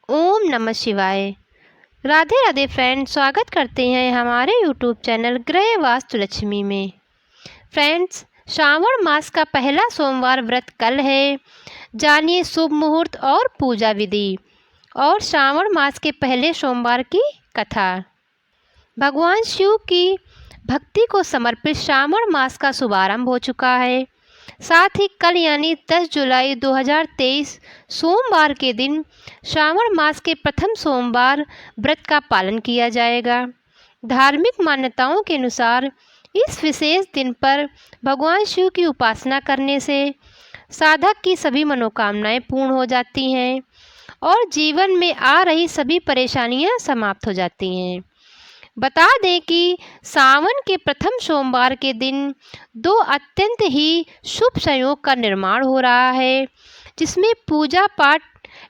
ओम नमः शिवाय। राधे राधे फ्रेंड्स, स्वागत करते हैं हमारे यूट्यूब चैनल गृह वास्तु लक्ष्मी में। फ्रेंड्स, श्रावण मास का पहला सोमवार व्रत कल है। जानिए शुभ मुहूर्त और पूजा विधि और श्रावण मास के पहले सोमवार की कथा। भगवान शिव की भक्ति को समर्पित श्रावण मास का शुभारंभ हो चुका है। साथ ही कल यानी 10 जुलाई 2023 सोमवार के दिन श्रावण मास के प्रथम सोमवार व्रत का पालन किया जाएगा। धार्मिक मान्यताओं के अनुसार इस विशेष दिन पर भगवान शिव की उपासना करने से साधक की सभी मनोकामनाएं पूर्ण हो जाती हैं और जीवन में आ रही सभी परेशानियां समाप्त हो जाती हैं। बता दें कि सावन के प्रथम सोमवार के दिन दो अत्यंत ही शुभ संयोग का निर्माण हो रहा है, जिसमें पूजा पाठ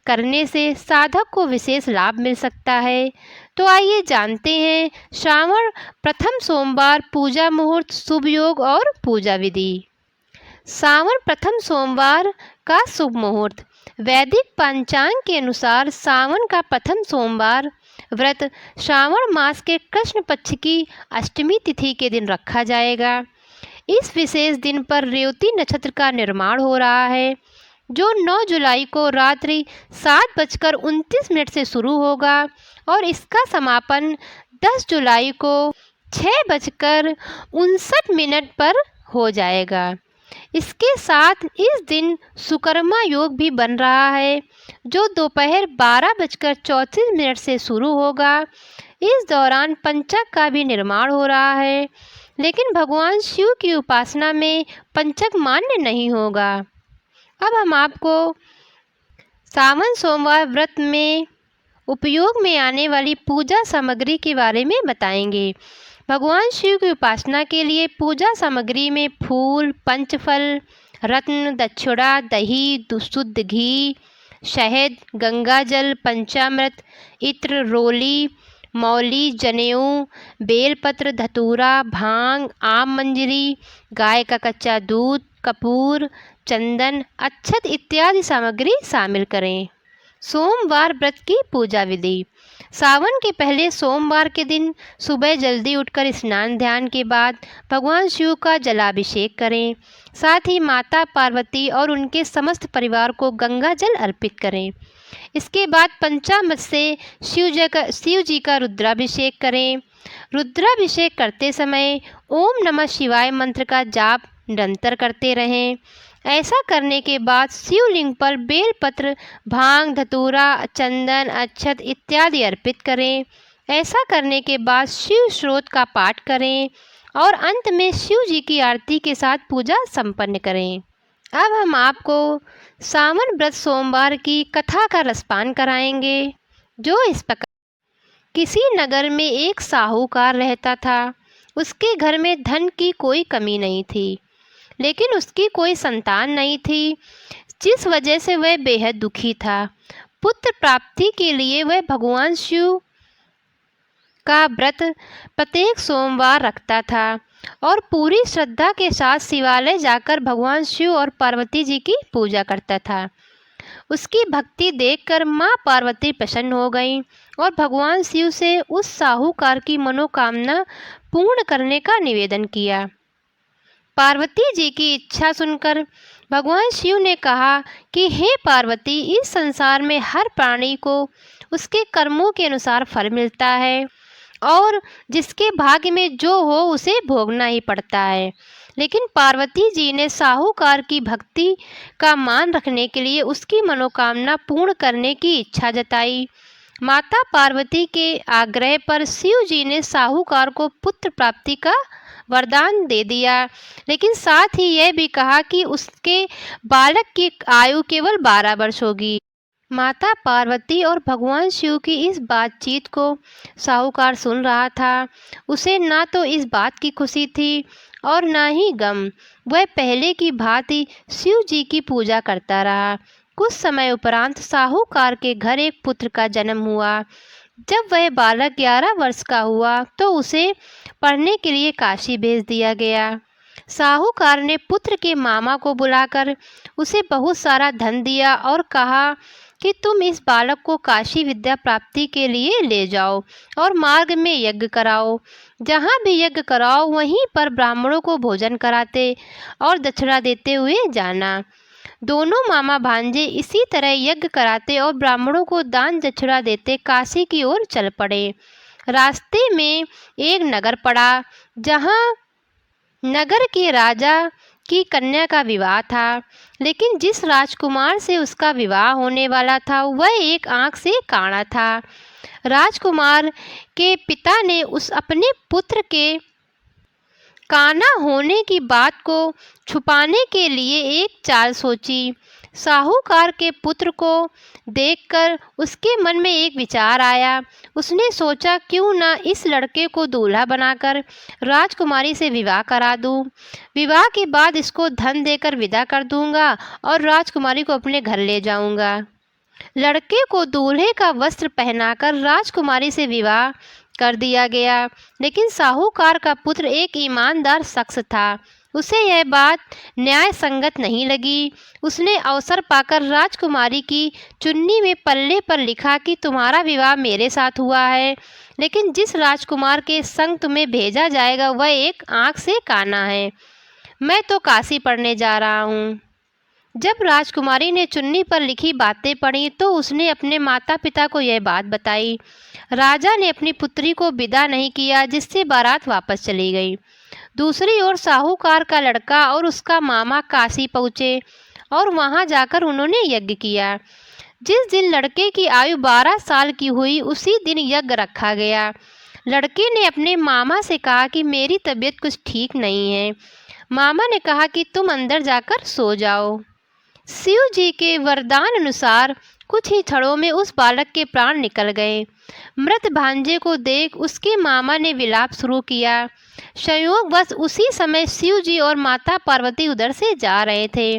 करने से साधक को विशेष लाभ मिल सकता है। तो आइए जानते हैं श्रावण प्रथम सोमवार पूजा मुहूर्त, शुभ योग और पूजा विधि। सावन प्रथम सोमवार का शुभ मुहूर्त। वैदिक पंचांग के अनुसार सावन का प्रथम सोमवार व्रत श्रावण मास के कृष्ण पक्ष की अष्टमी तिथि के दिन रखा जाएगा। इस विशेष दिन पर रेवती नक्षत्र का निर्माण हो रहा है, जो 9 जुलाई को रात्रि 7:29 से शुरू होगा और इसका समापन 10 जुलाई को 6:59 पर हो जाएगा। इसके साथ इस दिन सुकर्मा योग भी बन रहा है, जो दोपहर 12:34 से शुरू होगा। इस दौरान पंचक का भी निर्माण हो रहा है, लेकिन भगवान शिव की उपासना में पंचक मान्य नहीं होगा। अब हम आपको सावन सोमवार व्रत में उपयोग में आने वाली पूजा सामग्री के बारे में बताएंगे। भगवान शिव की उपासना के लिए पूजा सामग्री में फूल, पंचफल, रत्न, दक्षिणा, दही, शुद्ध घी, शहद, गंगाजल, पंचामृत, इत्र, रोली, मौली, जनेऊ, बेलपत्र, धतूरा, भांग, आम मंजरी, गाय का कच्चा दूध, कपूर, चंदन, अक्षत इत्यादि सामग्री शामिल करें। सोमवार व्रत की पूजा विधि। सावन के पहले सोमवार के दिन सुबह जल्दी उठकर स्नान ध्यान के बाद भगवान शिव का जलाभिषेक करें। साथ ही माता पार्वती और उनके समस्त परिवार को गंगा जल अर्पित करें। इसके बाद पंचामृत से शिव जी का रुद्राभिषेक करें। रुद्राभिषेक करते समय ओम नमः शिवाय मंत्र का जाप निरंतर करते रहें। ऐसा करने के बाद शिवलिंग पर बेलपत्र, भांग, धतूरा, चंदन, अक्षत इत्यादि अर्पित करें। ऐसा करने के बाद शिव स्रोत का पाठ करें और अंत में शिव जी की आरती के साथ पूजा संपन्न करें। अब हम आपको सावन व्रत सोमवार की कथा का रसपान कराएंगे, जो इस प्रकार। किसी नगर में एक साहूकार रहता था। उसके घर में धन की कोई कमी नहीं थी, लेकिन उसकी कोई संतान नहीं थी, जिस वजह से वह बेहद दुखी था। पुत्र प्राप्ति के लिए वह भगवान शिव का व्रत प्रत्येक सोमवार रखता था और पूरी श्रद्धा के साथ शिवालय जाकर भगवान शिव और पार्वती जी की पूजा करता था। उसकी भक्ति देखकर माँ पार्वती प्रसन्न हो गईं और भगवान शिव से उस साहूकार की मनोकामना पूर्ण करने का निवेदन किया। पार्वती जी की इच्छा सुनकर भगवान शिव ने कहा कि हे पार्वती, इस संसार में हर प्राणी को उसके कर्मों के अनुसार फल मिलता है और जिसके भाग्य में जो हो उसे भोगना ही पड़ता है। लेकिन पार्वती जी ने साहूकार की भक्ति का मान रखने के लिए उसकी मनोकामना पूर्ण करने की इच्छा जताई। माता पार्वती के आग्रह पर शिव जी ने साहूकार को पुत्र प्राप्ति का वरदान दे दिया, लेकिन साथ ही यह भी कहा कि उसके बालक की आयु केवल 12 वर्ष होगी। माता पार्वती और भगवान शिव की इस बातचीत को साहूकार सुन रहा था। उसे ना तो इस बात की खुशी थी और ना ही गम। वह पहले की भांति शिव जी की पूजा करता रहा। कुछ समय उपरांत साहूकार के घर एक पुत्र का जन्म हुआ। जब वह बालक 11 वर्ष का हुआ तो उसे पढ़ने के लिए काशी भेज दिया गया। साहूकार ने पुत्र के मामा को बुलाकर उसे बहुत सारा धन दिया और कहा कि तुम इस बालक को काशी विद्या प्राप्ति के लिए ले जाओ और मार्ग में यज्ञ कराओ। जहाँ भी यज्ञ कराओ वहीं पर ब्राह्मणों को भोजन कराते और दक्षिणा देते हुए जाना। दोनों मामा भांजे इसी तरह यज्ञ कराते और ब्राह्मणों को दान दक्षिणा देते काशी की ओर चल पड़े। रास्ते में एक नगर पड़ा, जहाँ नगर के राजा की कन्या का विवाह था, लेकिन जिस राजकुमार से उसका विवाह होने वाला था वह एक आंख से काना था। राजकुमार के पिता ने उस अपने पुत्र के काना होने की बात को छुपाने के लिए एक चाल सोची। साहूकार के पुत्र को देखकर उसके मन में एक विचार आया। उसने सोचा, क्यों ना इस लड़के को दूल्हा बनाकर राजकुमारी से विवाह करा दूं। विवाह के बाद इसको धन देकर विदा कर दूंगा और राजकुमारी को अपने घर ले जाऊंगा। लड़के को दूल्हे का वस्त्र पहनाकर राजकुमारी से विवाह कर दिया गया, लेकिन साहूकार का पुत्र एक ईमानदार शख्स था। उसे यह बात न्याय संगत नहीं लगी। उसने अवसर पाकर राजकुमारी की चुन्नी में पल्ले पर लिखा कि तुम्हारा विवाह मेरे साथ हुआ है, लेकिन जिस राजकुमार के संग तुम्हें भेजा जाएगा वह एक आंख से काना है। मैं तो काशी पढ़ने जा रहा हूँ। जब राजकुमारी ने चुन्नी पर लिखी बातें पढ़ी तो उसने अपने माता पिता को यह बात बताई। राजा ने अपनी पुत्री को विदा नहीं किया, जिससे बारात वापस चली गई। दूसरी ओर साहूकार का लड़का और उसका मामा काशी पहुँचे और वहां जाकर उन्होंने यज्ञ किया। जिस दिन लड़के की आयु 12 साल की हुई उसी दिन यज्ञ रखा गया। लड़के ने अपने मामा से कहा कि मेरी तबीयत कुछ ठीक नहीं है। मामा ने कहा कि तुम अंदर जाकर सो जाओ। शिव जी के वरदान अनुसार कुछ ही क्षणों में उस बालक के प्राण निकल गए। मृत भांजे को देख उसके मामा ने विलाप शुरू किया। संयोगवश उसी समय शिव जी और माता पार्वती उधर से जा रहे थे।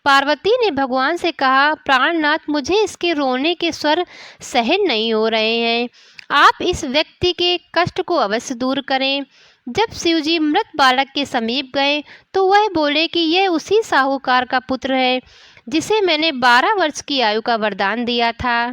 पार्वती ने भगवान से कहा, प्राणनाथ, मुझे इसके रोने के स्वर सहन नहीं हो रहे हैं। आप इस व्यक्ति के कष्ट को अवश्य दूर करें। जब शिवजी मृत बालक के समीप गए तो वह बोले कि यह उसी साहूकार का पुत्र है जिसे मैंने 12 वर्ष की आयु का वरदान दिया था।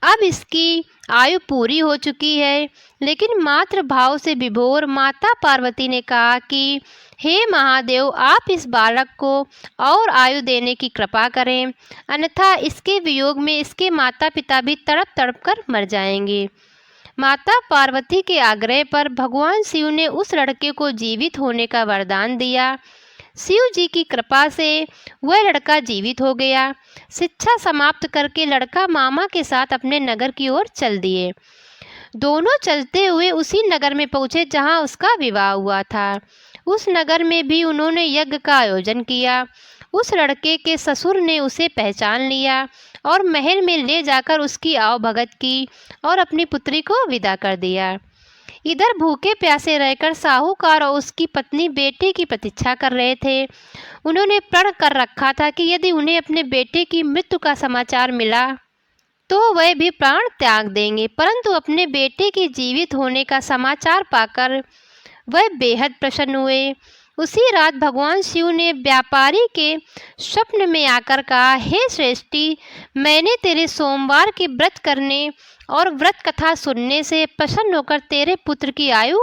अब इसकी आयु पूरी हो चुकी है। लेकिन मात्र भाव से विभोर माता पार्वती ने कहा कि हे महादेव, आप इस बालक को और आयु देने की कृपा करें, अन्यथा इसके वियोग में इसके माता पिता भी तड़प तड़प कर मर जाएंगे। माता पार्वती के आग्रह पर भगवान शिव ने उस लड़के को जीवित होने का वरदान दिया। शिव जी की कृपा से वह लड़का जीवित हो गया। शिक्षा समाप्त करके लड़का मामा के साथ अपने नगर की ओर चल दिए। दोनों चलते हुए उसी नगर में पहुँचे जहाँ उसका विवाह हुआ था। उस नगर में भी उन्होंने यज्ञ का आयोजन किया। उस लड़के के ससुर ने उसे पहचान लिया और महल में ले जाकर उसकी आवभगत की और अपनी पुत्री को विदा कर दिया। इधर भूखे प्यासे रहकर साहूकार और उसकी पत्नी बेटे की प्रतीक्षा कर रहे थे। उन्होंने प्रण कर रखा था कि यदि उन्हें अपने बेटे की मृत्यु का समाचार मिला तो वह भी प्राण त्याग देंगे, परंतु अपने बेटे के जीवित होने का समाचार पाकर वह बेहद प्रसन्न हुए। उसी रात भगवान शिव ने व्यापारी के स्वप्न में आकर कहा, हे श्रेष्ठी, मैंने तेरे सोमवार के व्रत करने और व्रत कथा सुनने से प्रसन्न होकर तेरे पुत्र की आयु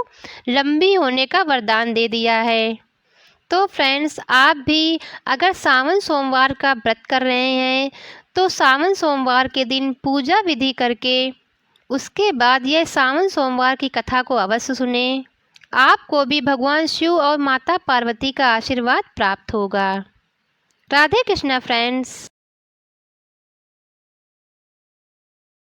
लंबी होने का वरदान दे दिया है। तो फ्रेंड्स, आप भी अगर सावन सोमवार का व्रत कर रहे हैं तो सावन सोमवार के दिन पूजा विधि करके उसके बाद यह सावन सोमवार की कथा को अवश्य सुने। आपको भी भगवान शिव और माता पार्वती का आशीर्वाद प्राप्त होगा। राधे कृष्णा फ्रेंड्स।